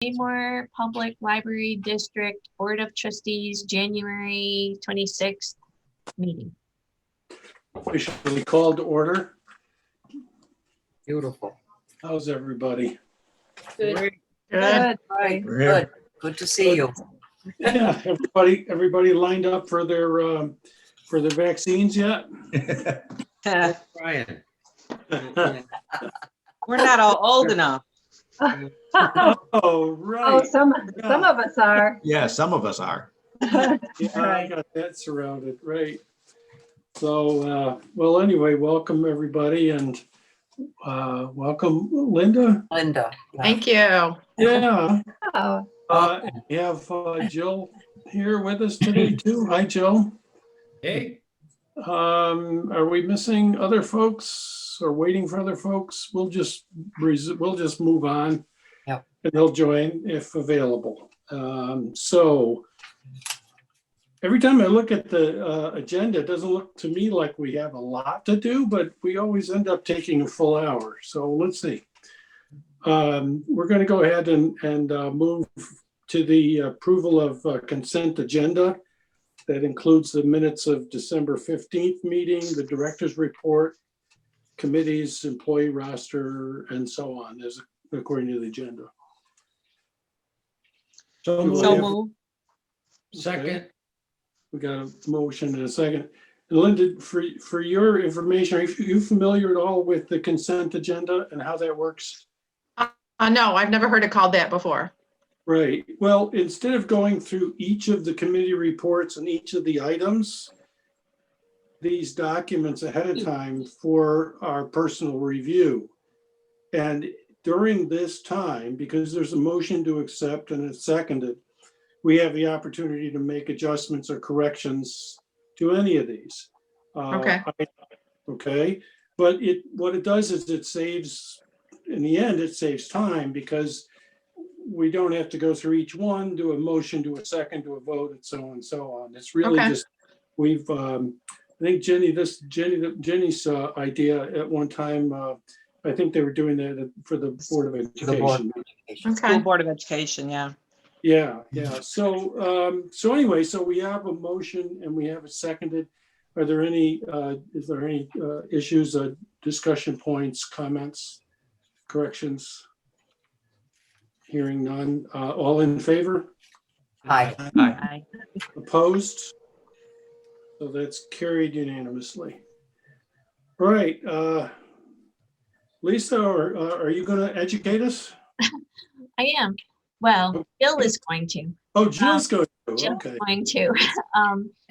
Seymour Public Library District Board of Trustees, January 26th meeting. Officially called to order. Beautiful. How's everybody? Good. Good. Right. Good. Good to see you. Yeah, everybody lined up for their vaccines yet? Brian. We're not all old enough. Oh, right. Oh, some of us are. Yeah, some of us are. Yeah, I Right. got that surrounded, right. So, well, anyway, welcome everybody and welcome Linda. Linda. Thank you. Yeah, Oh, we have Jill here with us today too. Hi, Jill. Hey. Are we missing other folks or waiting for other folks? We'll just move on. Yep. And they'll join if available. So every time I look at the agenda, it doesn't look to me like we have a lot to do, but we always end up taking a full hour. So let's see. We're going to go ahead and move to the approval of consent agenda. That includes the minutes of December 15th meeting, the director's report, committees, employee roster, and so on, as according to the agenda. So moved. Second. We got a motion and a second. And Linda, for your information, are you familiar at all with the consent agenda and how that works? No, I've never heard it called that before. Right. Well, instead of going through each of the committee reports and each of the items, these documents ahead of time for our personal review. And during this time, because there's a motion to accept and it's seconded, we have the opportunity to make adjustments or corrections to any of these. Okay. Okay. But what it does is it saves, in the end, it saves time because we don't have to go through each one, do a motion, do a second, do a vote, and so on and so on. It's really Okay. just, we've, I think Jenny's idea at one time, I think they were doing that for the Board of Education. Okay. School Board of Education, yeah. Yeah. So anyway, so we have a motion and we have it seconded. Are there any, is there any issues, discussion points, comments, corrections? Hearing none. All in favor? Hi. Aye. Opposed? So that's carried unanimously. All right. Lisa, are you going to educate us? I am. Well, Jill is going to. Oh, Jill's going to. Jill's Okay. going to.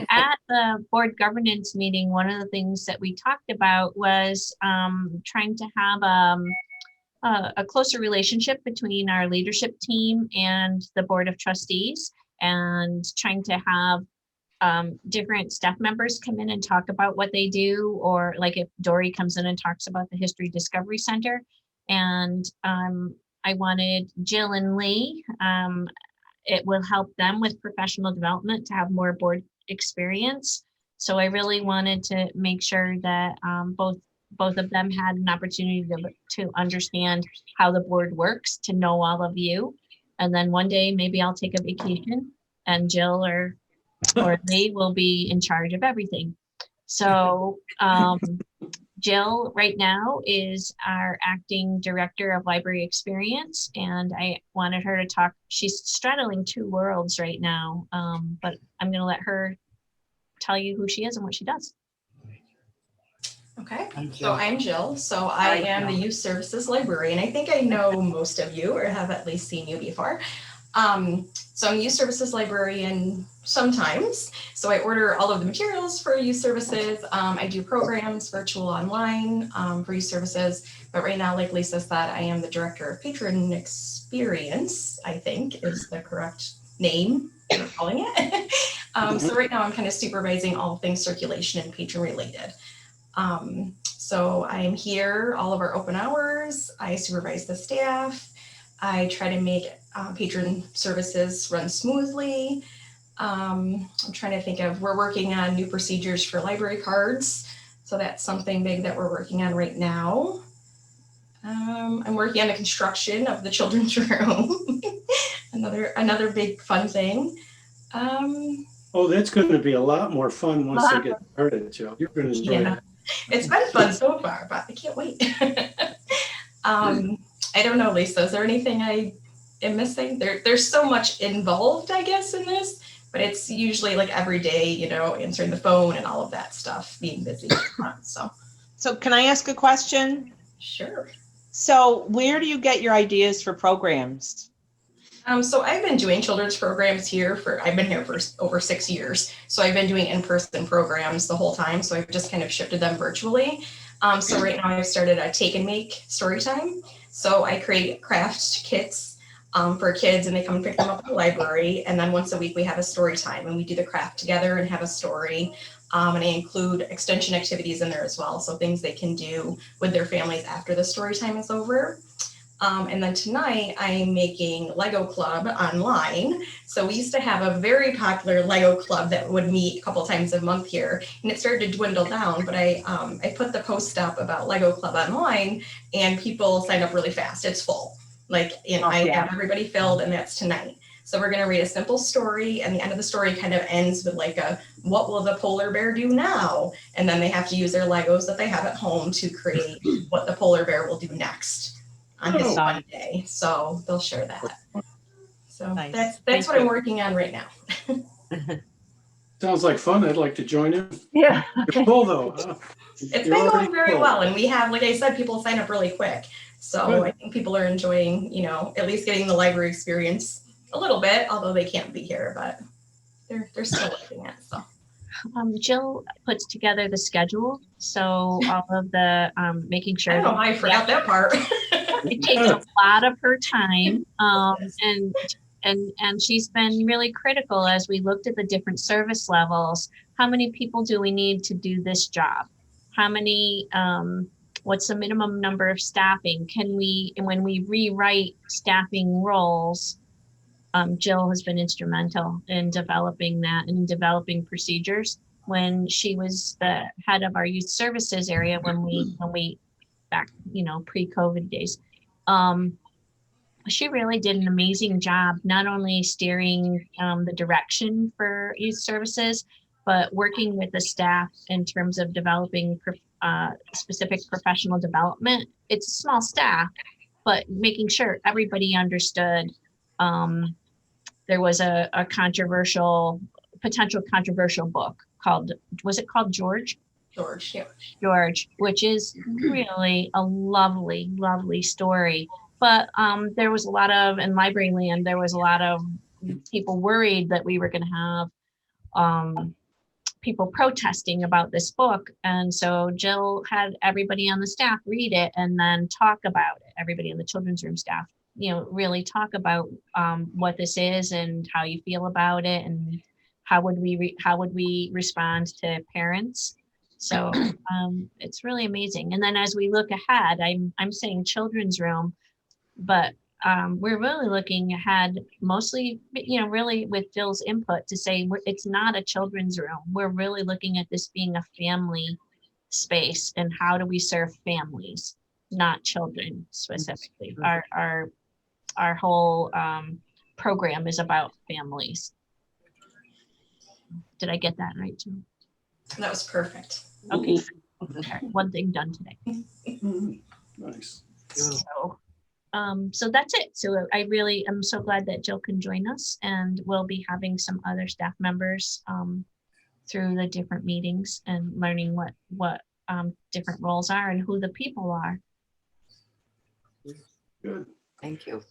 At the board governance meeting, one of the things that we talked about was trying to have a closer relationship between our leadership team and the Board of Trustees, and trying to have different staff members come in and talk about what they do, or like if Dory comes in and talks about the History Discovery Center. And I wanted Jill and Lee, it will help them with professional development to have more board experience. So I really wanted to make sure that both of them had an opportunity to understand how the board works, to know all of you. And then one day, maybe I'll take a vacation and Jill or Lee will be in charge of everything. So Jill right now is our acting director of library experience, and I wanted her to talk. She's straddling two worlds right now, but I'm going to let her tell you who she is and what she does. Okay, I'm so Jill. I'm Jill. So Hi, I am the Jill. Youth Services Librarian. I think I know most of you or have at least seen you before. So I'm a Youth Services Librarian sometimes. So I order all of the materials for Youth Services. I do programs, virtual, online for Youth Services. But right now, like Lisa said, I am the Director of Patron Experience, I think is the correct name for calling it. So right now I'm kind of supervising all things circulation and patron related. So I'm here all of our open hours. I supervise the staff. I try to make patron services run smoothly. I'm trying to think of, we're working on new procedures for library cards. So that's something big that we're working on right now. I'm working on the construction of the children's room. another big fun thing. Oh, that's going to be a lot more fun once they get started, Joe. You're going to enjoy Yeah. it. It's been fun so far, but I can't wait. I don't know, Lisa, is there anything I am missing? There's so much involved, I guess, in this, but it's usually like every day, you know, answering the phone and all of that stuff, being busy. So can I ask a question? Sure. So where do you get your ideas for programs? So I've been doing children's programs here I've been here for over 6 years. So I've been doing in-person programs the whole time. So I've just kind of shifted them virtually. So right now I've started a take and make story time. So I create craft kits for kids and they come and pick them up at the library. And then once a week we have a story time and we do the craft together and have a story. And I include extension activities in there as well. So things they can do with their families after the story time is over. And then tonight I'm making Lego Club online. So we used to have a very popular Lego Club that would meet a couple times a month here, and it started to dwindle down. But I put the post up about Lego Club online, and people signed up really fast. It's full. Like, you know, I have everybody filled, and that's tonight. So we're going to read a simple story, and the end of the story kind of ends with like a, what will the polar bear do now? And then they have to use their Legos that they have at home to create what the polar bear will do next on his fun day. So they'll share that. So Nice. that's what I'm working on right now. Sounds like fun. I'd like to join in. Yeah. You're full though, huh? It's You're been already going very full. well. And we have, like I said, people sign up really quick. So Good. I think people are enjoying, you know, at least getting the library experience a little bit, although they can't be here, but they're still liking it. So. Jill puts together the schedule, so all of the making I sure don't know why I forgot that part. it takes a lot of her time, and she's been really critical as we looked at the different service levels. How many people do we need to do this job? How many? What's the minimum number of staffing? Can we, and when we rewrite staffing roles, Jill has been instrumental in developing that and developing procedures. When she was the head of our youth services area, when we back, you know, pre-COVID days, she really did an amazing job, not only steering the direction for youth services, but working with the staff in terms of developing specific professional development. It's a small staff, but making sure everybody understood. There was a potential controversial book called, was it called George? George, yeah. George, which is really a lovely, lovely story. But there was a lot of, in library land, there was a lot of people worried that we were going to have people protesting about this book. And so Jill had everybody on the staff read it and then talk about it, everybody in the children's room staff, you know, really talk about what this is and how you feel about it and how would we respond to parents. So it's really amazing. And then as we look ahead, I'm saying children's room, but we're really looking ahead, mostly, you know, really with Jill's input to say it's not a children's room. We're really looking at this being a family space, and how do we serve families, not children specifically. Our whole program is about families. Did I get that right, Jill? That was perfect. Okay. Okay. One thing done today. Nice. So that's it. So I really am so glad that Jill can join us, and we'll be having some other staff members through the different meetings and learning what different roles are and who the people are. Good. Thank you.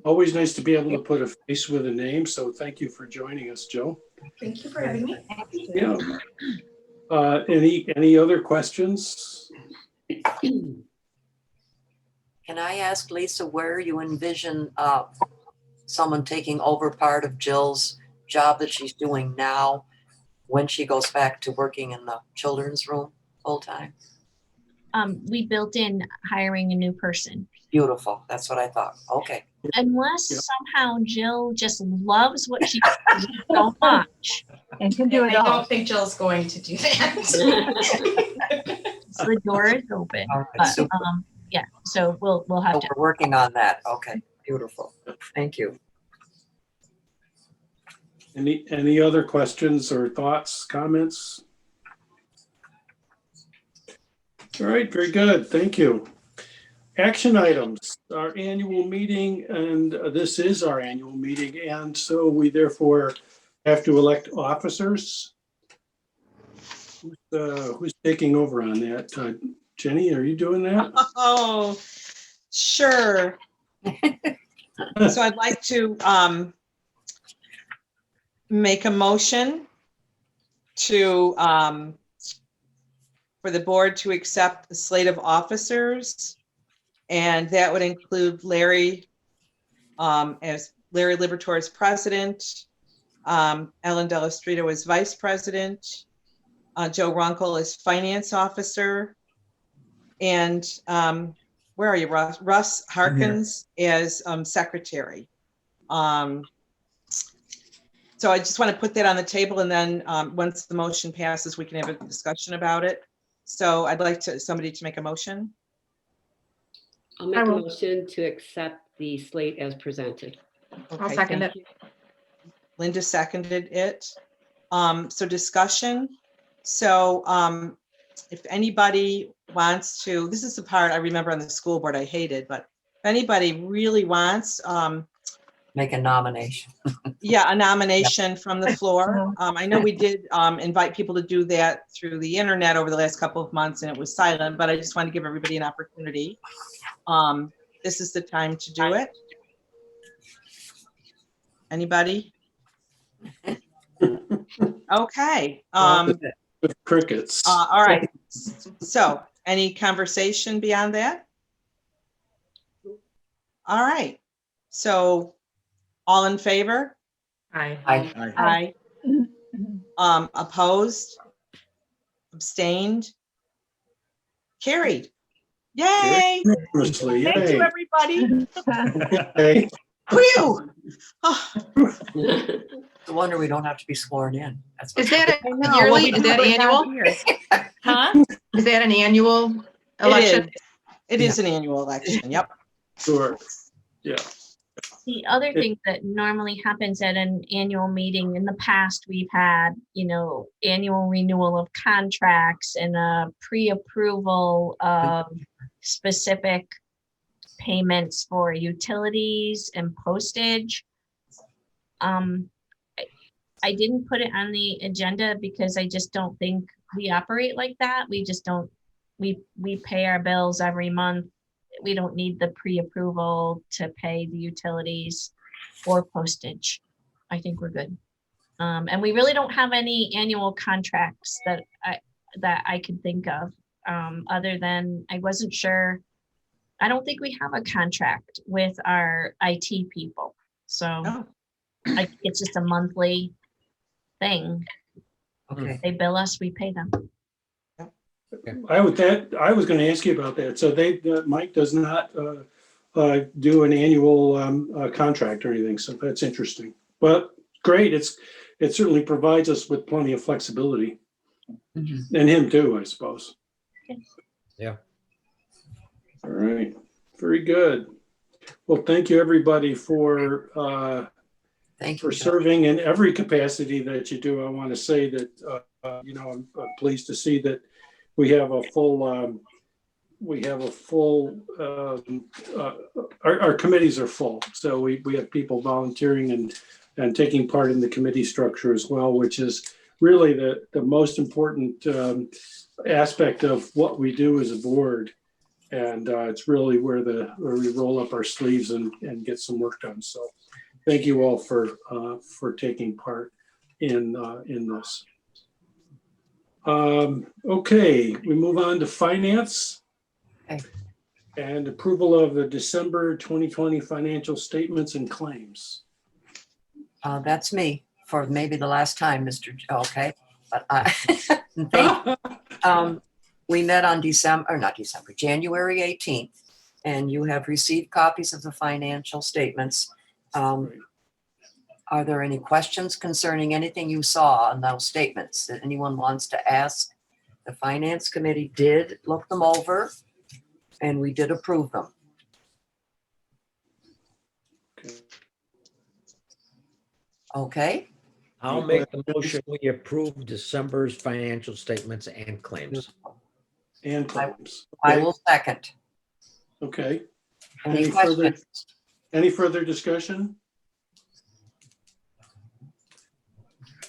Always nice to be able to put a face with a name. So thank you for joining us, Jill. Thank you for having me. Yeah. Any other questions? Can I ask Lisa where you envision someone taking over part of Jill's job that she's doing now when she goes back to working in the children's room full time? We built in hiring a new person. Beautiful. That's what I thought. Okay. Unless somehow Jill just loves what she does so much. And can do it I all. don't think Jill's going to do that. So the door is open. All right, But super. Yeah, so we'll So have to, we're working on that. Okay, beautiful. Thank you. Any other questions or thoughts, comments? All right, very good. Thank you. Action items, our annual meeting, and this is our annual meeting, and so we therefore have to elect officers. Who's taking over on that? Jenny, are you doing that? Oh, sure. So I'd like to make a motion to for the board to accept the slate of officers. And that would include Larry as Larry Liberatore as president, Ellen Delastrito as vice president, Joe Runkle as finance officer, and where are you, Russ? Russ Harkins as secretary. So I just want to put that on the table, and then once the motion passes, we can have a discussion about it. So I'd like somebody to make a motion. I I'll make a will. motion to accept the slate as presented. I'll Okay, second thank it. you. Linda seconded it. So discussion. So if anybody wants to, this is the part I remember on the school board I hated, but if anybody really wants, Make a nomination. yeah, a nomination from the floor. I know we did invite people to do that through the internet over the last couple of months and it was silent, but I just want to give everybody an opportunity. This is the time to do it. Anybody? Okay. With crickets. All right. So any conversation beyond that? All right. So all in favor? Aye. Aye. Opposed? Abstained? Carried. Yay! Honestly, Thank you, yay. everybody. Okay. Whew. Oh, No wonder we don't have to be sworn in. That's what- Is that I a know. yearly? Well, we Is do, that but not annual? here. Huh? Is that an annual election? It is an annual election. Yep. Sure. Yeah. the other thing that normally happens at an annual meeting, in the past, we've had, annual renewal of contracts and a pre-approval of specific payments for utilities and postage. I didn't put it on the agenda because I just don't think we operate like that. We just don't, we pay our bills every month. We don't need the pre-approval to pay the utilities or postage. I think we're good. And we really don't have any annual contracts that I could think of, other than, I wasn't sure. I don't think we have a contract with our IT people. So Oh, it's just a monthly thing. Okay. They bill us, we pay them. I was going to ask you about that. So Mike does not do an annual contract or anything. So that's interesting. But great. It certainly provides us with plenty of flexibility, and him too, I suppose. Yeah. All right. Very good. Well, thank you everybody for Thank you. Joe. serving in every capacity that you do. I want to say that I'm pleased to see that we have a full our committees are full. So we have people volunteering and taking part in the committee structure as well, which is really the most important aspect of what we do as a board. And it's really where we roll up our sleeves and get some work done. So thank you all for taking part in this. Okay, we move on to finance. Okay. And approval of the December 2020 financial statements and claims. That's me for maybe the last time, Mr. Okay. But we met on January 18th, and you have received copies of the financial statements. Are there any questions concerning anything you saw in those statements that anyone wants to ask? The Finance Committee did look them over, and we did approve them. Okay. Okay, I'll make the motion, we approve December's financial statements and claims. And claims. I Okay. will second. Okay. Any Any further- questions? Any further discussion?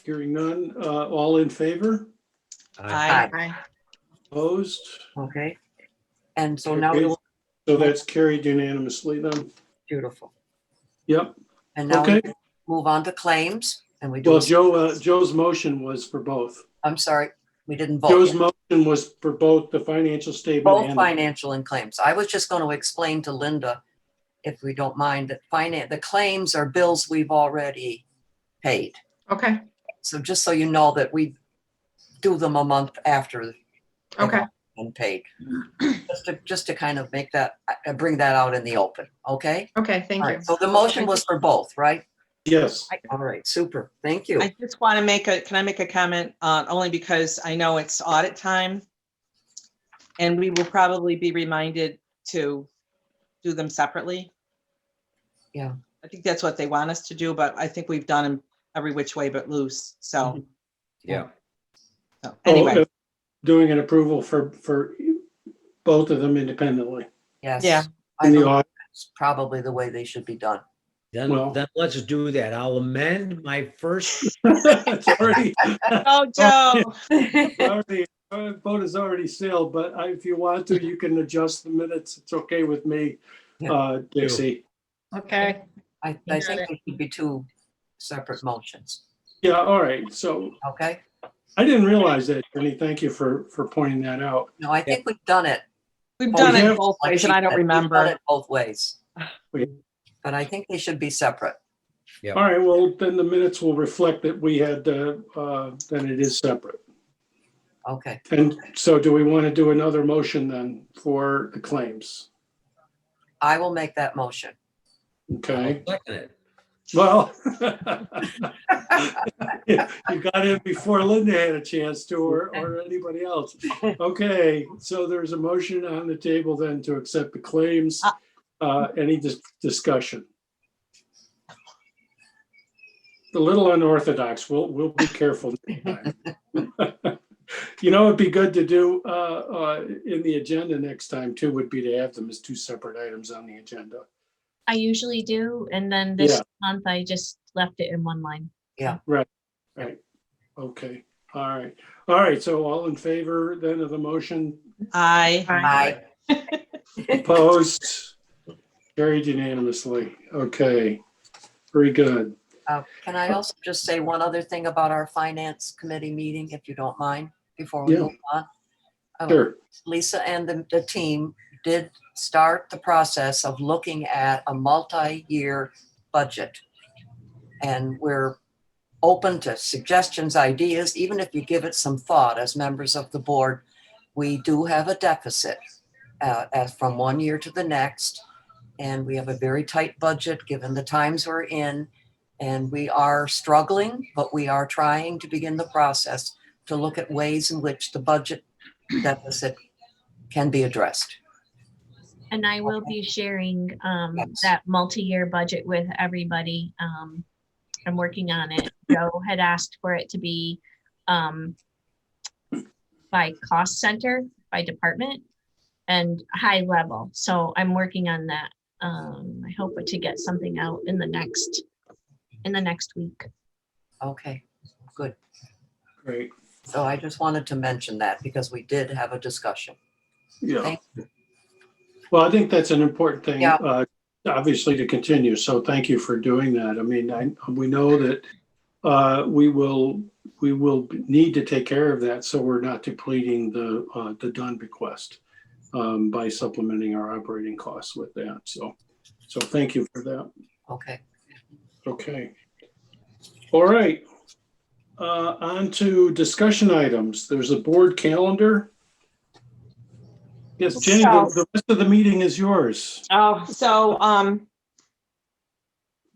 Hearing none, all in favor? Aye. Aye. Opposed? Okay. And so now we Okay. will, So that's carried unanimously then. beautiful. Yep. And now Okay. we move on to claims and we do, Well, Joe's motion was for both. I'm sorry, we didn't vote Joe's yet. motion was for both the financial statement Both and. financial and claims. I was just going to explain to Linda, if we don't mind, that the claims are bills we've already paid. Okay, So just so you know that we do them a month after they've okay, been paid. Just to kind of make that, bring that out in the open, okay? okay, thank All you. right, so the motion was for both, right? Yes. All right, super, thank you. I just want to can I make a comment, only because I know it's audit time? And we will probably be reminded to do them separately. Yeah. I think that's what they want us to do, but I think we've done them every which way but loose, so. Yeah. so anyway, Oh, doing an approval for both of them independently. Yes. Yeah. I In the believe audit. that's probably the way they should be done. Well- Then let's do that. I'll amend my first. It's already, oh, Joe, already, vote is already sailed, but if you want to, you can adjust the minutes. It's okay with me, Dixie. Okay, I think there should be two separate motions, Yeah, all right. So okay? I didn't realize that, Jenny. Thank you for pointing that out. No, I think we've done it. we've Oh, done yeah. it both like ways she and I don't said, we've done remember. it both ways. Wait. But I think they should be separate. Yep. All right, well, then the minutes will reflect that we had, then it is separate. Okay, And so do we want to do another motion then for the claims? I will make that motion. Okay, I'll second it. well, you got in before Linda had a chance to, or anybody else. Okay, so there's a motion on the table then to accept the claims. Any discussion? A little unorthodox. We'll be careful next time. You know, it'd be good to do in the agenda next time too, would be to have them as two separate items on the agenda. I usually do, and then this Yeah. month I just left it in one line. Right. Okay. All right. All right. So all in favor then of the motion? Aye. Aye. Opposed? Carried unanimously. Okay. Very good. Can I also just say one other thing about our finance committee meeting, if you don't mind, before we Yeah. move on? Sure. Lisa and the team did start the process of looking at a multi-year budget. And we're open to suggestions, ideas, even if you give it some thought as members of the board. We do have a deficit as from one year to the next. And we have a very tight budget given the times we're in. And we are struggling, but we are trying to begin the process to look at ways in which the budget deficit can be addressed. And I will be sharing Yes. that multi-year budget with everybody. I'm working on it. Joe had asked for it to be by cost center, by department, and high level. So I'm working on that. I hope to get something out in the next week. Okay, good. Great. So I just wanted to mention that because we did have a discussion. Yeah. Thank Well, I think that's an important thing, Yeah. obviously, to continue. So thank you for doing that. I mean, we know that we will need to take care of that, so we're not depleting the done bequest by supplementing our operating costs with that. So thank you for that. Okay. Okay. All right. On to discussion items. There's a board calendar. Yes, Jenny, the rest of the meeting is yours. Oh, so,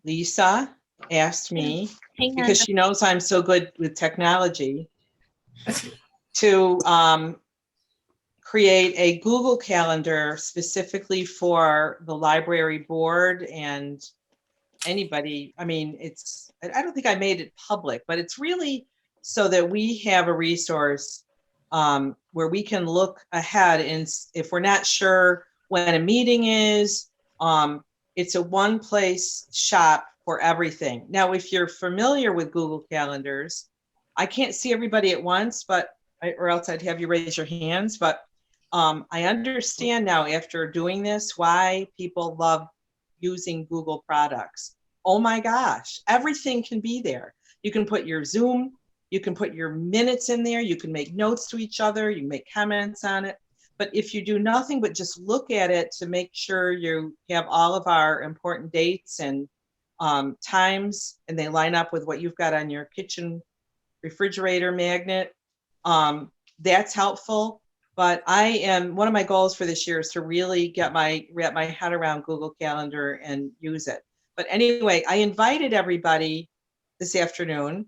Lisa asked me, Hang on. because she knows I'm so good with technology, to create a Google Calendar specifically for the library board and anybody. I mean, I don't think I made it public, but it's really so that we have a resource where we can look ahead, and if we're not sure when a meeting is, it's a one place shop for everything. Now, if you're familiar with Google Calendars, I can't see everybody at once, or else I'd have you raise your hands, but I understand now after doing this why people love using Google products. Oh my gosh, everything can be there. You can put your Zoom, you can put your minutes in there, you can make notes to each other, you can make comments on it. But if you do nothing but just look at it to make sure you have all of our important dates and times, and they line up with what you've got on your kitchen refrigerator magnet, that's helpful. But one of my goals for this year is to really wrap my head around Google Calendar and use it. But anyway, I invited everybody this afternoon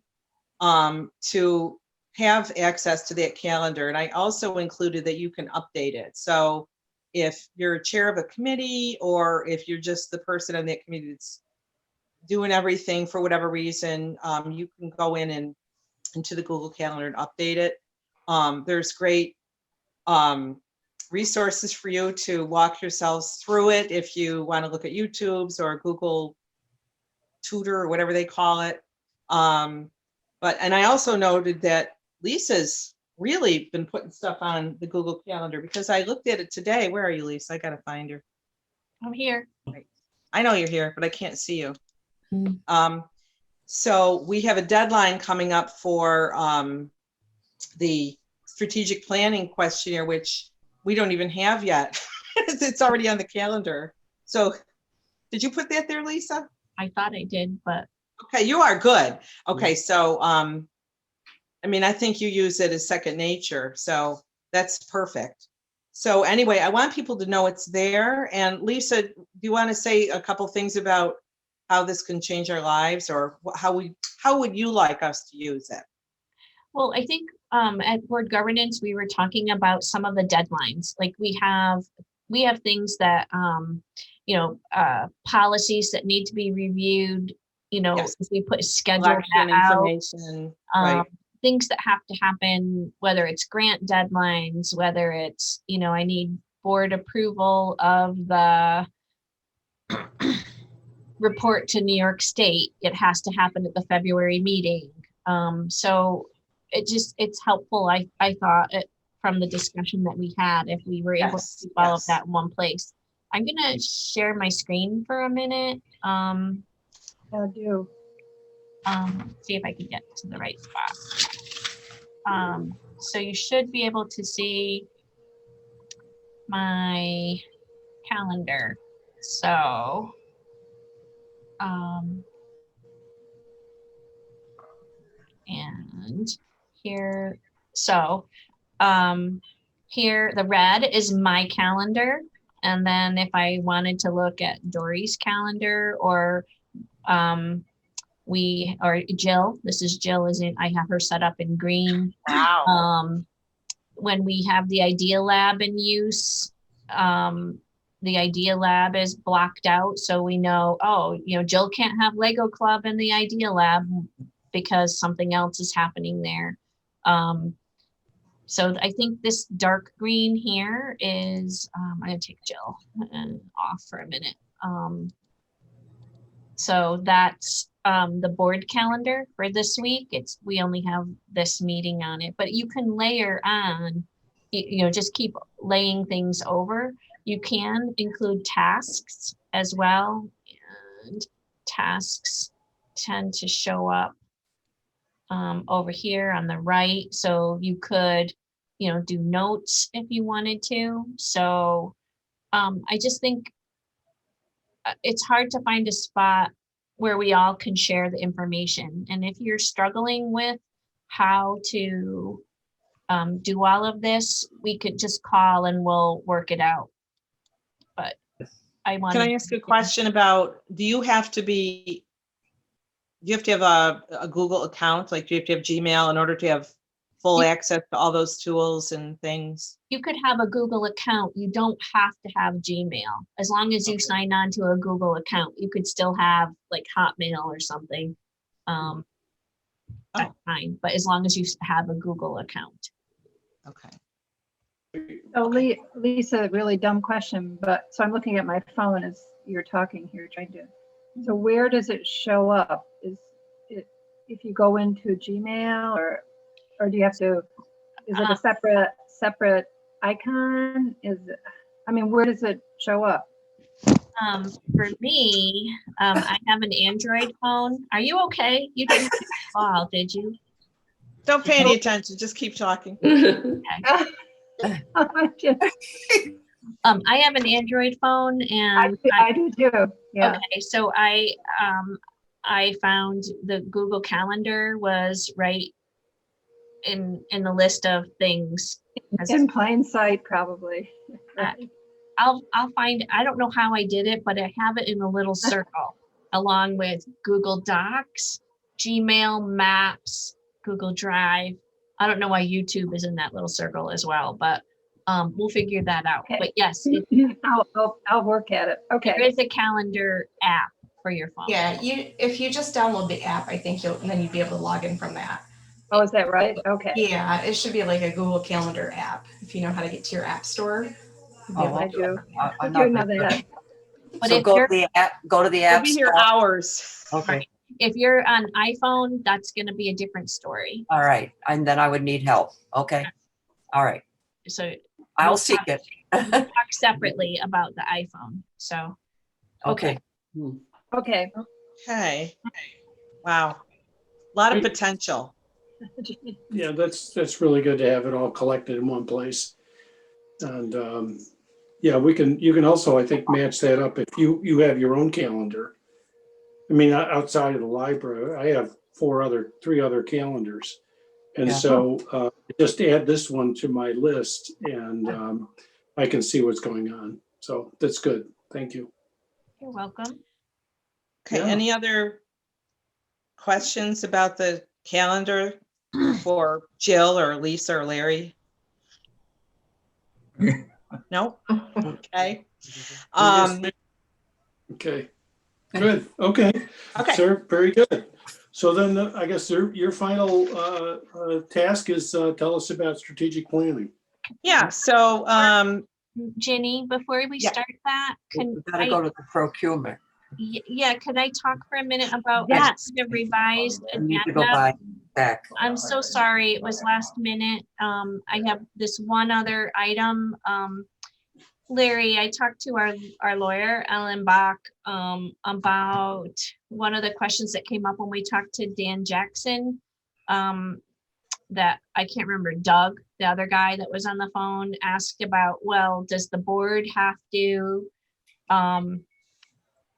to have access to that calendar. And I also included that you can update it. So if you're a chair of a committee, or if you're just the person on that committee that's doing everything for whatever reason, you can go in into the Google Calendar and update it. There's great resources for you to walk yourselves through it if you want to look at YouTube's or Google Tutor or whatever they call it. And I also noted that Lisa's really been putting stuff on the Google Calendar, because I looked at it today. Where are you, Lisa? I gotta find her. I'm here. I know you're here, but I can't see you. Mm. So we have a deadline coming up for the strategic planning questionnaire, which we don't even have yet. It's already on the calendar. So did you put that there, Lisa? I thought I did, but okay, you are good. Okay, so I mean, I think you use it as second nature, so that's perfect. So anyway, I want people to know it's there. And Lisa, do you want to say a couple things about how this can change our lives, or how would you like us to use it? well, I think at board governance, we were talking about some of the deadlines. Like we have things that, policies that need to be reviewed, Yes. if we put schedule Election that out, information, right. things that have to happen, whether it's grant deadlines, whether it's, I need board approval of the report to New York State. It has to happen at the February meeting. So it's helpful, I thought, from the discussion that we had, if we were able to keep all of that in one place. I'm gonna share my screen for a minute. I do. See if I can get to the right spot. So you should be able to see my calendar. So, and here, here the red is my calendar. And then if I wanted to look at Dory's calendar, or Jill, this is Jill, I have her set up in green. Wow. When we have the Idea Lab in use, the Idea Lab is blocked out. So we know, Jill can't have Lego Club in the Idea Lab because something else is happening there. So I think this dark green here is, I'm gonna take Jill off for a minute. So that's the board calendar for this week. We only have this meeting on it, but you can layer on, just keep laying things over. You can include tasks as well, and tasks tend to show up over here on the right. So you could, do notes if you wanted to. So I just think it's hard to find a spot where we all can share the information. And if you're struggling with how to do all of this, we could just call and we'll work it out. But I want. Can I ask a question about, do you have to have a Google account? Like, do you have to have Gmail in order to have full access to all those tools and things. You could have a Google account. You don't have to have Gmail. As long as you sign on to a Google account, you could still have like Hotmail or something. That's fine, but as long as you have a Google account. Okay. So Lisa, really dumb question, but so I'm looking at my phone as you're talking here, trying to. So where does it show up? Is it if you go into Gmail or do you have to? Is it a separate icon? I mean, where does it show up? For me, I have an Android phone. Are you okay? You didn't fall, did you? Don't pay any attention. Just keep talking. I have an Android phone, and I do too. Yeah. okay, so I found the Google Calendar was right in the list of things. In plain sight, probably. I'll find, I don't know how I did it, but I have it in a little circle along with Google Docs, Gmail, Maps, Google Drive. I don't know why YouTube is in that little circle as well, but we'll figure that out. Okay. But yes, I'll work at it. Okay. there is a calendar app for your phone. Yeah, if you just download the app, I think then you'd be able to log in from that. Oh, is that right? Okay. Yeah, it should be like a Google Calendar app if you know how to get to your app store. Yeah, I do. I'm I do not know good. that. But So if go you're, to the app, go to the We'll app be here store. hours. Okay, if you're on iPhone, that's going to be a different story. all right, and then I would need help. Okay, all right, So I'll We'll seek it. we'll talk separately about the iPhone. So, Okay, Okay. Okay. Wow. A lot of potential. Yeah, that's really good to have it all collected in one place. And yeah, you can also, I think, match that up if you have your own calendar. I mean, outside of the library, I have three other calendars. And Yeah. so just add this one to my list and I can see what's going on. So that's good. Thank you. you're welcome. Okay, Yeah. any other questions about the calendar for Jill or Lisa or Larry? No? Okay. Okay, good. Okay. Okay. Sir, very good. So then I guess your final task is tell us about strategic planning. Yeah, so Ginny, before we Yeah. start that, we gotta go to the procurement. yeah, could I talk for a minute about Yes. the revised I need to go agenda? back. I'm so sorry, it was last minute. I have this one other item. Larry, I talked to our lawyer, Ellen Bach, about one of the questions that came up when we talked to Dan Jackson. That I can't remember, Doug, the other guy that was on the phone, asked about, well, does the board have to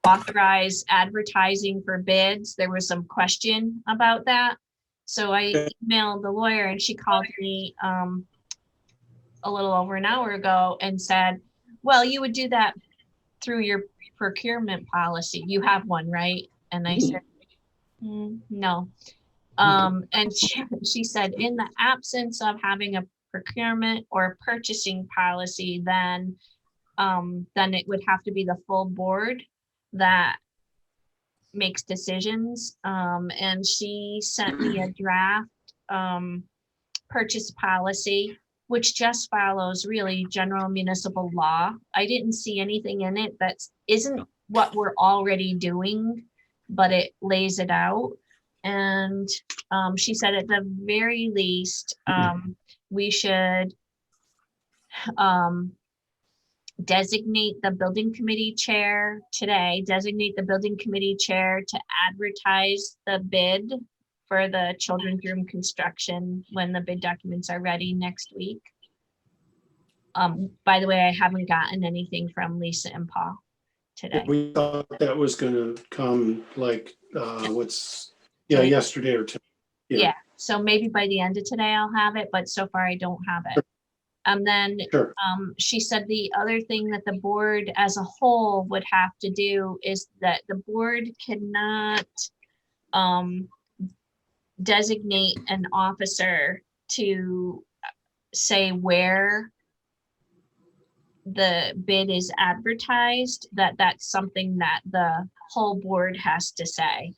authorize advertising for bids? There was some question about that. So I emailed the lawyer and she called me a little over an hour ago and said, well, you would do that through your procurement policy. You have one, right? And I said, no. And she said, in the absence of having a procurement or purchasing policy, then it would have to be the full board that makes decisions. And she sent me a draft purchase policy, which just follows really general municipal law. I didn't see anything in it that isn't what we're already doing, but it lays it out. And she said at the very least, we should designate the building committee chair today, designate the building committee chair to advertise the bid for the children's room construction when the bid documents are ready next week. By the way, I haven't gotten anything from Lisa and Paul today. We thought that was going to come like yesterday or two. Yeah, so maybe by the end of today I'll have it, but so far I don't have it. And then Sure. she said the other thing that the board as a whole would have to do is that the board cannot designate an officer to say where the bid is advertised, that's something that the whole board has to say.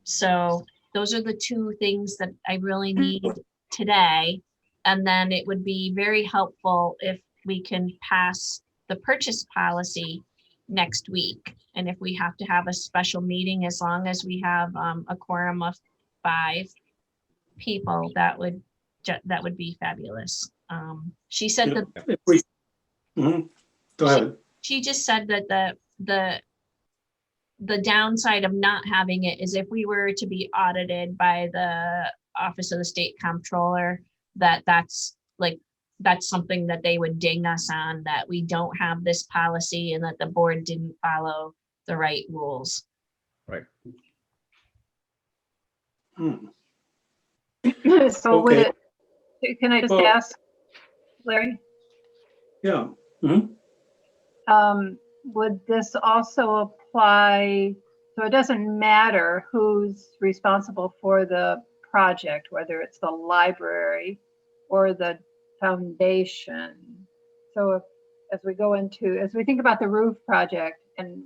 So those are the two things that I really need today. And then it would be very helpful if we can pass the purchase policy next week. And if we have to have a special meeting, as long as we have a quorum of 5 people, that would be fabulous. She said that If we, go ahead. she just said that the downside of not having it is if we were to be audited by the Office of the State Comptroller, that's something that they would ding us on, that we don't have this policy and that the board didn't follow the right rules. Right. So would Okay. it, can I just Well- ask, Larry? Yeah. Would this also apply, so it doesn't matter who's responsible for the project, whether it's the library or the foundation? So as we think about the roof project and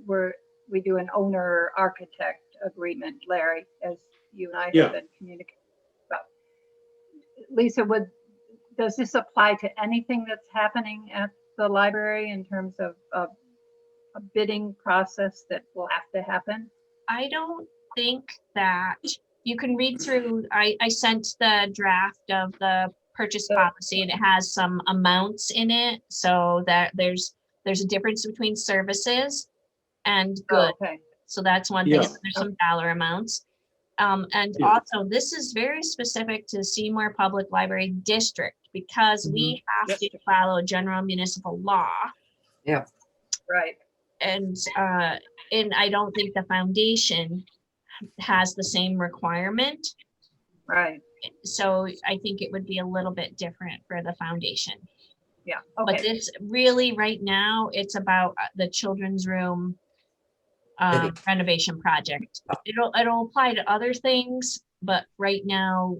we do an owner architect agreement, Larry, as you and I Yeah. have been communicating about. Lisa, does this apply to anything that's happening at the library in terms of a bidding process that will have to happen? I don't think that you can read through, I sent the draft of the purchase policy and it has some amounts in it, so that there's a difference between services and goods. Okay. So that's one thing. Yeah. There's some dollar amounts. And Yeah. also this is very specific to Seymour Public Library District because we have to follow general municipal law. Right. And I don't think the foundation has the same requirement. Right. So I think it would be a little bit different for the foundation. Yeah. But Okay. it's really right now, it's about the children's room renovation project. It'll apply to other things, but right now,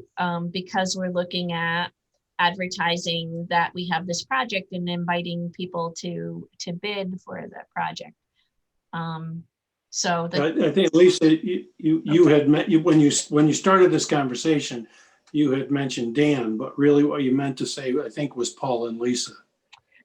because we're looking at advertising that we have this project and inviting people to bid for the project. So I think, Lisa, you had met, when you started this conversation, you had mentioned Dan, but really what you meant to say, I think, was Paul and Lisa.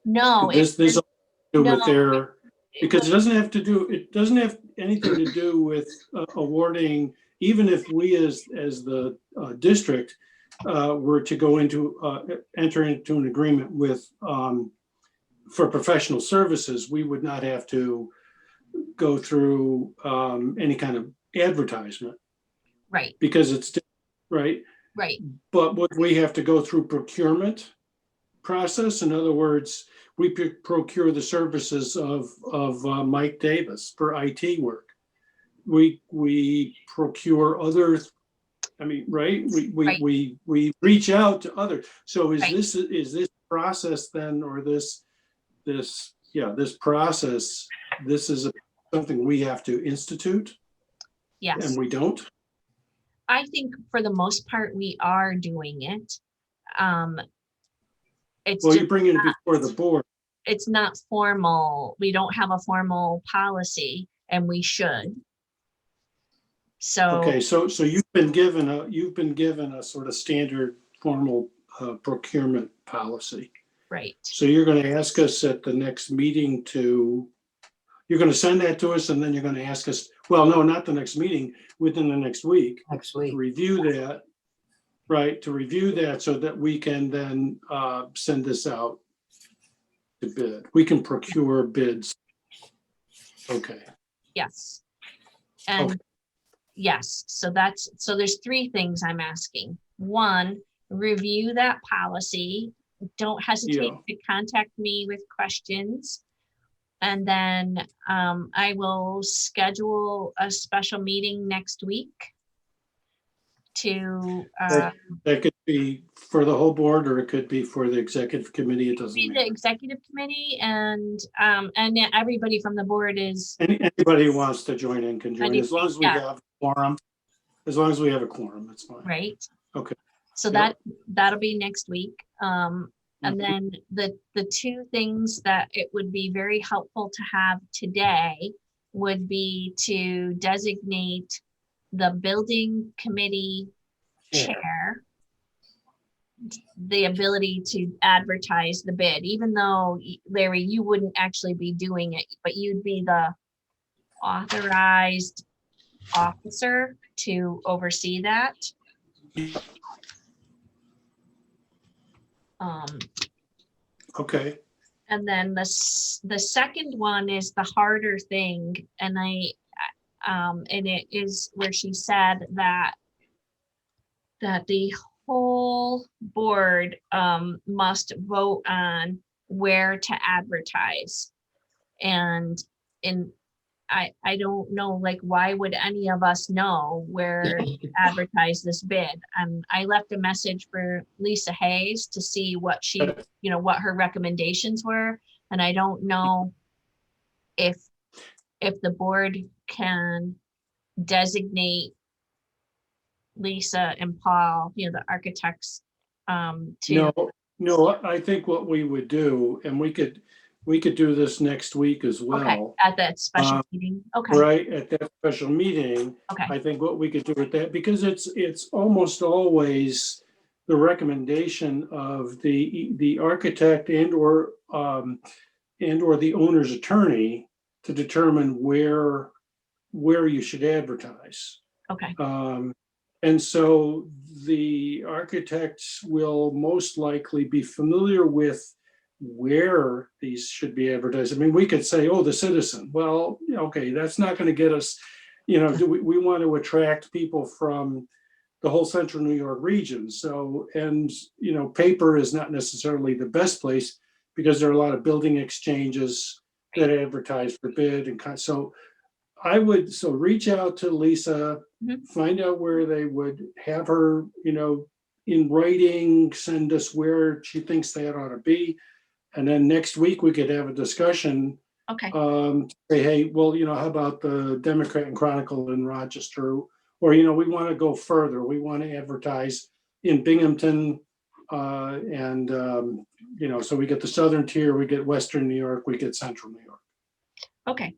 no, This all to do with no, their, because it doesn't have anything to do with awarding, even if we as the district were to go enter into an agreement with, for professional services, we would not have to go through any kind of advertisement right, because it's right. right. But would we have to go through procurement process? In other words, we procure the services of Mike Davis for IT work. We procure other, I mean, right? We reach out to others. So is this process then, or this process, this is something we have to institute? Yes. And we don't? I think for the most part, we are doing it. It's Well, just you bring it before the board. it's not formal. We don't have a formal policy and we should. So, Okay, so you've been given a sort of standard formal procurement policy. right, So you're going to ask us at the next meeting you're going to send that to us, and then you're going to ask us, well, no, not the next meeting, within the next week, Next to week. review that, right, to review that so that we can then send this out to bid. We can procure bids. Okay. yes. And Okay. yes, so there's 3 things I'm asking. 1, review that policy. Don't hesitate to contact me with questions. And then I will schedule a special meeting next week to That could be for the whole board, or it could be for the executive committee. It doesn't be the matter. executive committee and everybody from the board is Anybody who wants to join in can join, as long as we Yeah. have a quorum. As long as we have a quorum, that's fine. right. Okay. So Yep. that'll be next week. And then the two things that it would be very helpful to have today would be to designate the building committee chair the ability to advertise the bid, even though Larry, you wouldn't actually be doing it, but you'd be the authorized officer to oversee that. Okay, And then the second one is the harder thing, and and it is where she said that the whole board must vote on where to advertise. And I don't know, like, why would any of us know where to advertise this bid? I left a message for Lisa Hayes to see what she, what her recommendations were. And I don't know if the board can designate Lisa and Paul, the architects, to. No, I think what we would do, and we could do this next week as Okay, well. at that special meeting. Okay. Right, at that special meeting. Okay. I think what we could do with that, because it's almost always the recommendation of the architect and or the owner's attorney to determine where you should advertise. Okay. And so the architects will most likely be familiar with where these should be advertised. I mean, we could say, oh, the Citizen. Well, okay, that's not going to get us, do we want to attract people from the whole central New York region? So, and, paper is not necessarily the best place because there are a lot of building exchanges that advertise for bid and so I would reach out to Lisa, find out where they would have her, in writing, send us where she thinks that ought to be. And then next week we could have a discussion. Okay. Say, hey, well, how about the Democrat and Chronicle in Rochester? Or, we want to go further. We want to advertise in Binghamton. So we get the southern tier, we get Western New York, we get Central New York. Okay.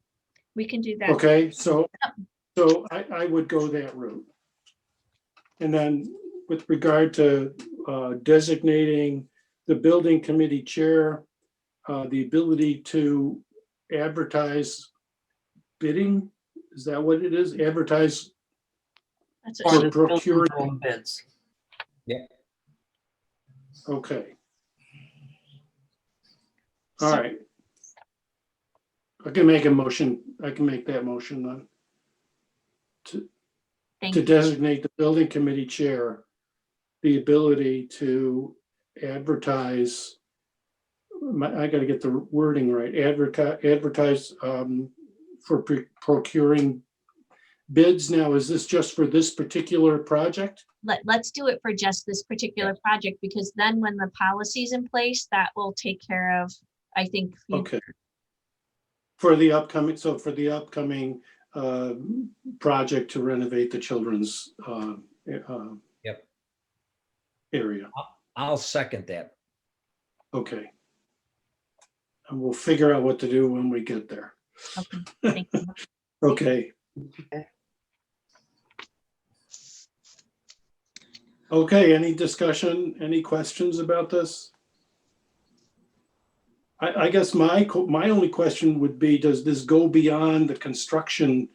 We can do that. Okay, so I would go that route. And then with regard to designating the building committee chair, the ability to advertise bidding, is that what it is? Advertise That's Or it. the procuring. building bids. Okay. All right. I can make a motion. I can make that motion then. Thank To you. designate the building committee chair the ability to advertise. I got to get the wording right. Advertise for procuring bids. Now, is this just for this particular project? Let's do it for just this particular project, because then when the policy's in place, that will take care of, I think. Okay. For the upcoming project to renovate the children's area. I'll second that. Okay. And we'll figure out what to do when we get there. Okay, thank you. Okay. Okay. Okay, any discussion, any questions about this? I guess my only question would be, does this go beyond the construction?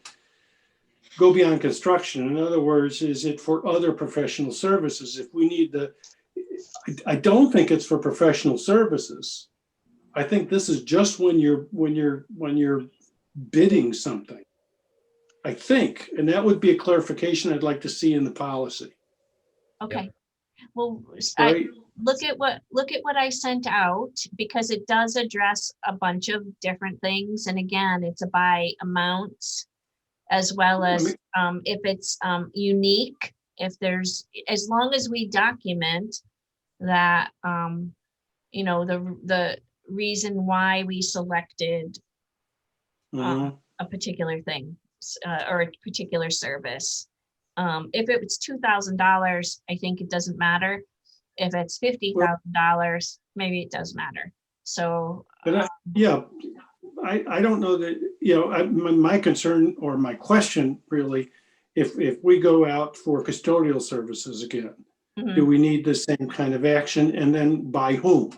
Go beyond construction? In other words, is it for other professional services? If we need I don't think it's for professional services. I think this is just when you're bidding something. I think, and that would be a clarification I'd like to see in the policy. Okay. Well, Right? look at what I sent out, because it does address a bunch of different things. And again, it's by amounts, as well as if it's unique, if there's, as long as we document that, the reason why we selected Mhm. a particular thing or a particular service. If it was $2,000, I think it doesn't matter. If it's $50,000, maybe it does matter. So, But yeah, I don't know that, my concern or my question really, if we go out for custodial services again, mhm, do we need the same kind of action, and then by whom?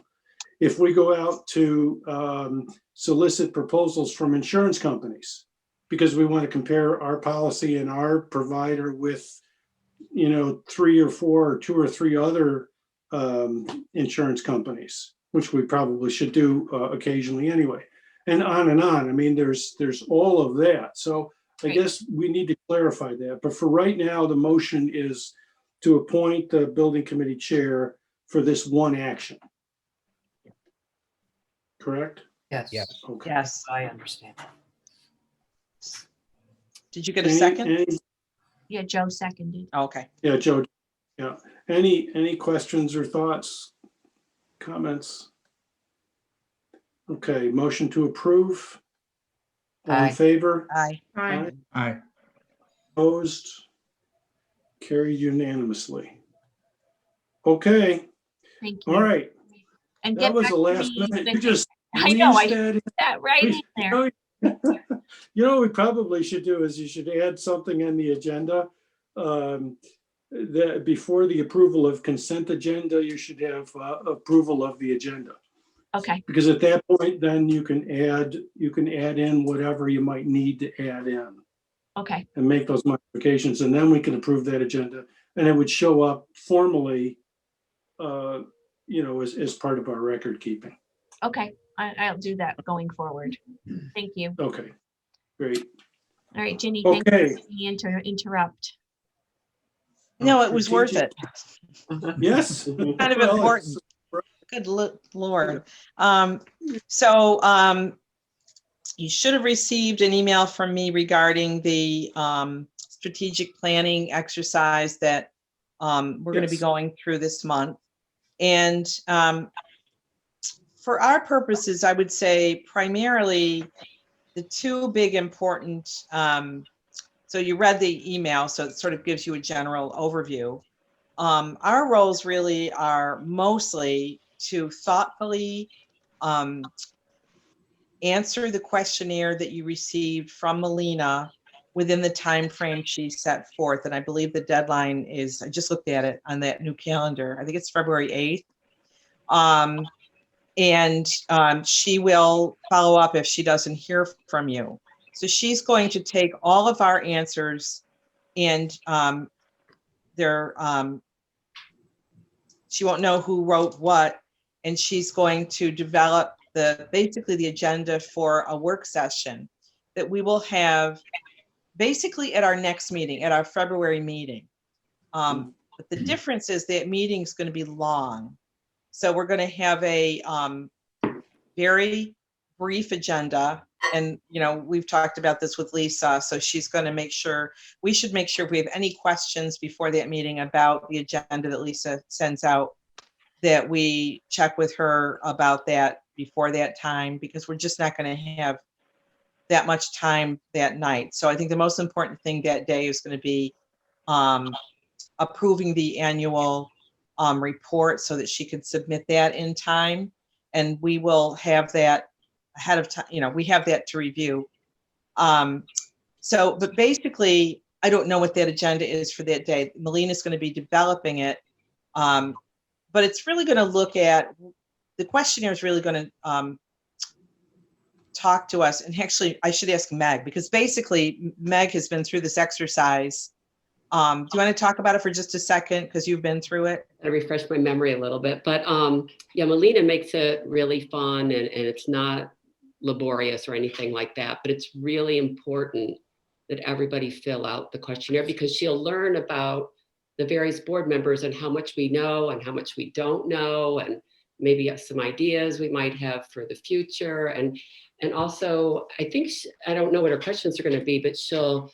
If we go out to solicit proposals from insurance companies, because we want to compare our policy and our provider with, 3 or 4 or 2 or 3 other insurance companies, which we probably should do occasionally anyway, and on and on. I mean, there's all of that. So I Right. guess we need to clarify that. But for right now, the motion is to appoint the building committee chair for this one action. Correct? Yes. Yes. Okay. Yes. I understand. Did you get a second? yeah, Joe seconded. Okay. Yeah, Joe. Yeah. Any questions or thoughts, comments? Okay, motion to approve. All in Aye. favor? Aye. Aye. Aye. Opposed? Carried unanimously. Okay, Thank you. all right. And That get was back the to last me minute. You with- just I know, I squeezed that in. put that right in there. What we probably should do is you should add something in the agenda. That before the approval of consent agenda, you should have approval of the agenda. Okay, Because at that point, then you can add in whatever you might need to add in okay, and make those modifications, and then we can approve that agenda, and it would show up formally, as part of our record keeping. okay. I'll do that going forward. Thank you. Okay, great. All right, Ginny, thank you Okay. for letting me interrupt. No, it was worth it. Yes. Kind of Well, important. Good Lord. So you should have received an email from me regarding the strategic planning exercise that we're going to be Yes. going through this month. And for our purposes, I would say primarily the two big important, so you read the email, so it sort of gives you a general overview. Our roles really are mostly to thoughtfully answer the questionnaire that you received from Melina within the time frame she set forth. And I believe the deadline is, I just looked at it on that new calendar, I think it's February 8th. She will follow up if she doesn't hear from you. So she's going to take all of our answers and she won't know who wrote what, and she's going to develop basically the agenda for a work session that we will have basically at our next meeting, at our February meeting. But the difference is that meeting is going to be long. So we're going to have a very brief agenda. And, we've talked about this with Lisa. So she's going to we should make sure if we have any questions before that meeting about the agenda that Lisa sends out, that we check with her about that before that time, because we're just not going to have that much time that night. So I think the most important thing that day is going to be approving the annual report so that she can submit that in time. And we will have that ahead of time, we have that to review. But basically, I don't know what that agenda is for that day. Melina's going to be developing it. But it's really going to look at, the questionnaire is really going to talk to us. And actually, I should ask Meg, because basically Meg has been through this exercise. Do you want to talk about it for just a second? Because you've been through it. To refresh my memory a little bit, but yeah, Melina makes it really fun and it's not laborious or anything like that, but it's really important that everybody fill out the questionnaire, because she'll learn about the various board members and how much we know and how much we don't know, and maybe some ideas we might have for the future. And also, I think, I don't know what her questions are going to be, but she'll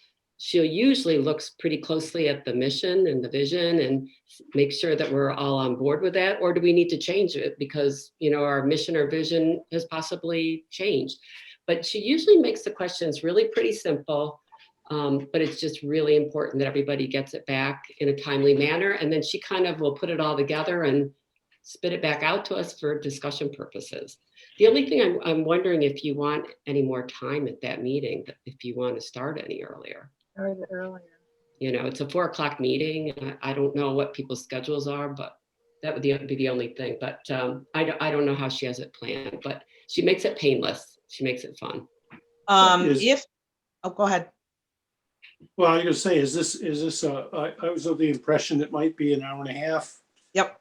usually looks pretty closely at the mission and the vision and make sure that we're all on board with that. Or do we need to change it because, our mission or vision has possibly changed? But she usually makes the questions really pretty simple. But it's just really important that everybody gets it back in a timely manner. And then she kind of will put it all together and spit it back out to us for discussion purposes. The only thing I'm wondering if you want any more time at that meeting, if you want to start any earlier. Or earlier. You know, it's a 4 o'clock meeting. I don't know what people's schedules are, but that would be the only thing. But I don't know how she has it planned, but she makes it painless. She makes it fun. Go ahead. Well, I was gonna say, is this, I was of the impression it might be an hour and a half, Yep.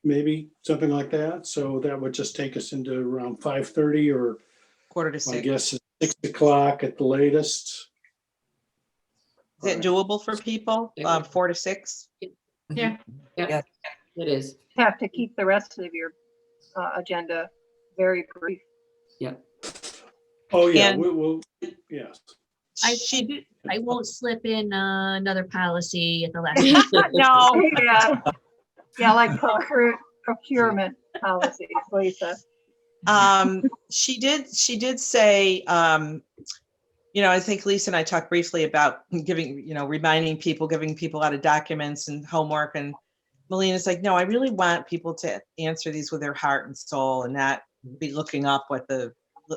maybe, something like that. So that would just take us into around 5:30 or 5:45. I guess 6 o'clock at the latest. Is it doable for people? 4 to 6? Yeah. Yeah, it is. Have to keep the rest of your agenda very brief. Oh, yeah, And- we'll, yes. I won't slip in another policy at the last minute. No, yeah, like procurement policies, Lisa. She did say, I think Lisa and I talked briefly about giving, reminding people, giving people out of documents and homework. And Melina's like, no, I really want people to answer these with their heart and soul and not be looking up what the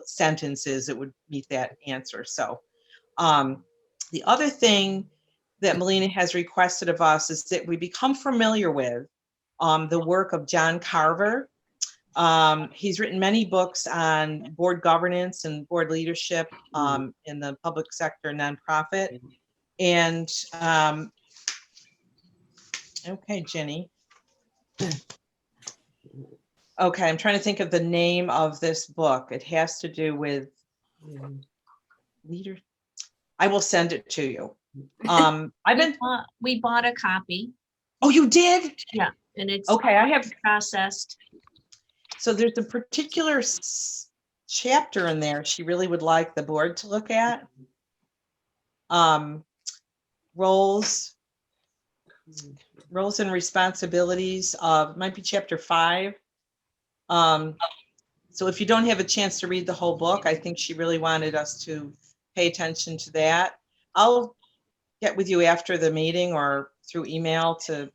sentences that would meet that answer. So the other thing that Melina has requested of us is that we become familiar with the work of John Carver. He's written many books on board governance and board leadership in the public sector nonprofit. And okay, Jenny. Okay, I'm trying to think of the name of this book. It has to do with leader. I will send it to you. We bought a copy. Oh, you did? Yeah, and it's Okay. I have processed. So there's a particular chapter in there she really would like the board to look at. Roles and responsibilities of, might be chapter 5. So if you don't have a chance to read the whole book, I think she really wanted us to pay attention to that. I'll get with you after the meeting or through email to.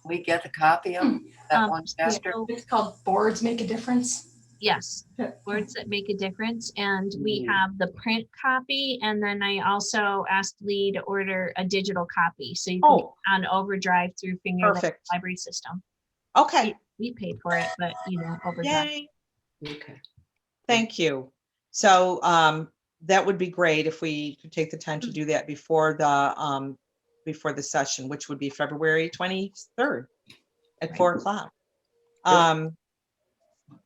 We get a copy of that one chapter. It's called Boards Make a Difference. Yes, words that make a difference. And we have the print copy. And then I also asked Lee to order a digital copy. So you can get on overdrive through Finger Perfect. Library System. Okay. We paid for it, but overdrive. Yay. Okay. Thank you. So that would be great if we could take the time to do that before the session, which would be February 23rd at 4 o'clock.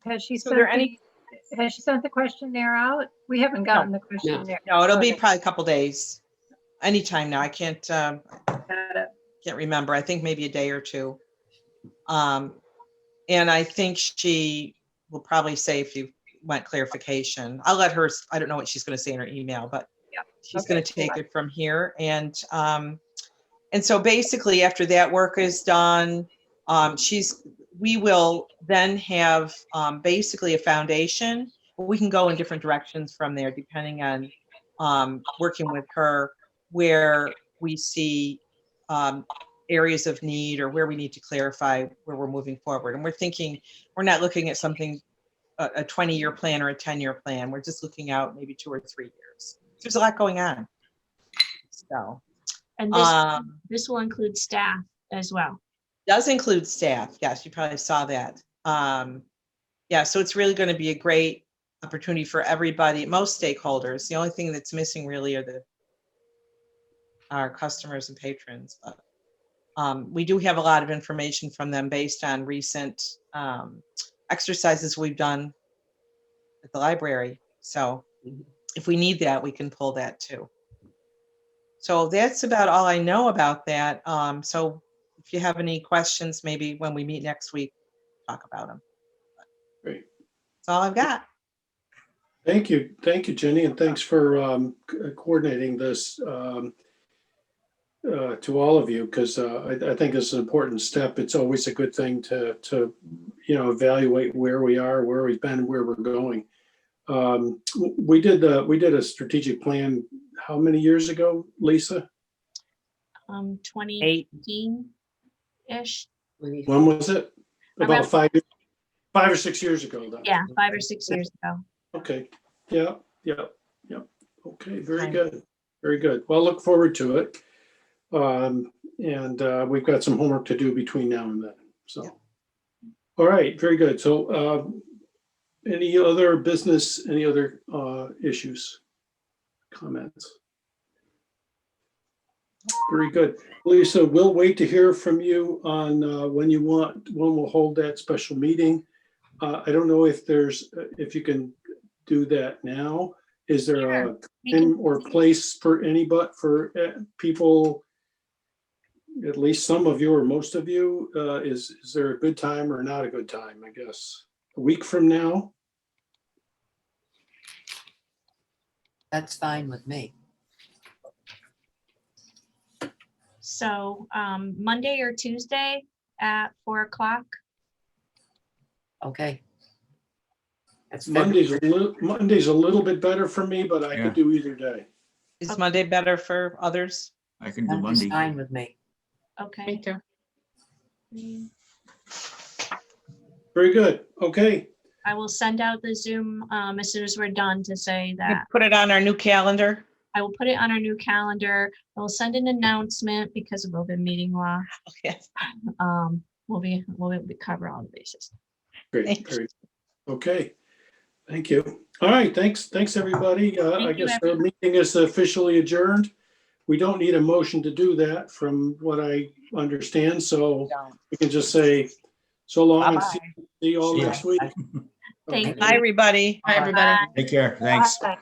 Has she So sent there any- has she sent the questionnaire out? We haven't gotten the questionnaire. No, it'll be Okay. probably a couple days. Anytime now. I can't Got it. remember. I think maybe a day or two. And I think she will probably say if you want clarification. I'll let her, I don't know what she's going to say in her email, but Yeah. she's Okay. going to take it from here. And so basically after that work is done, we will then have basically a foundation. We can go in different directions from there, depending on working with her, where we see areas of need or where we need to clarify where we're moving forward. And we're not looking at something, a 20-year plan or a 10-year plan. We're just looking out maybe 2 or 3 years. There's a lot going on. So, And this will include staff as well. does include staff. Yes, you probably saw that. Yeah, so it's really going to be a great opportunity for everybody, most stakeholders. The only thing that's missing really are our customers and patrons. But we do have a lot of information from them based on recent exercises we've done at the library. So if we need that, we can pull that too. So that's about all I know about that. So if you have any questions, maybe when we meet next week, talk about them. Great. That's all I've got. Thank you, Jenny, and thanks for coordinating this to all of you, because I think it's an important step. It's always a good thing to evaluate where we are, where we've been, where we're going. We did a strategic plan how many years ago, Lisa? 2015-ish. When was it? About Around- 5 or 6 years ago then? Yeah, 5 or 6 years ago. Okay, yeah. Okay, very Fine. good, very good. Well, look forward to it. And we've got some homework to do between now and then, so. All right, very good. So any other business, any other issues, comments? Very good. Lisa, we'll wait to hear from you on when we'll hold that special meeting. I don't know if if you can do that now. Is there a We can- time or place for people, at least some of you or most of you? Is there a good time or not a good time, I guess? A week from now? That's fine with me. So Monday or Tuesday at 4 o'clock. Okay. That's Monday's a little bit better for me, but I Yeah. could do either day. Is Monday better for others? I can do Monday's Monday. fine with me. Okay. Me too. Very good. Okay. I will send out the Zoom as soon as we're done to say that Put it on our new calendar. I will put it on our new calendar. I will send an announcement because of open meeting law. Okay. We'll be cover all the bases. Great. Thanks. Very, okay. Thank you. All right. Thanks, everybody. I Thank you, guess the meeting is officially adjourned. We don't need a motion to do that from what I understand. So we can just say so long and see you all See ya. next week. Thank Okay. Bye, everybody. Bye, everybody. Take care. Thanks. Bye.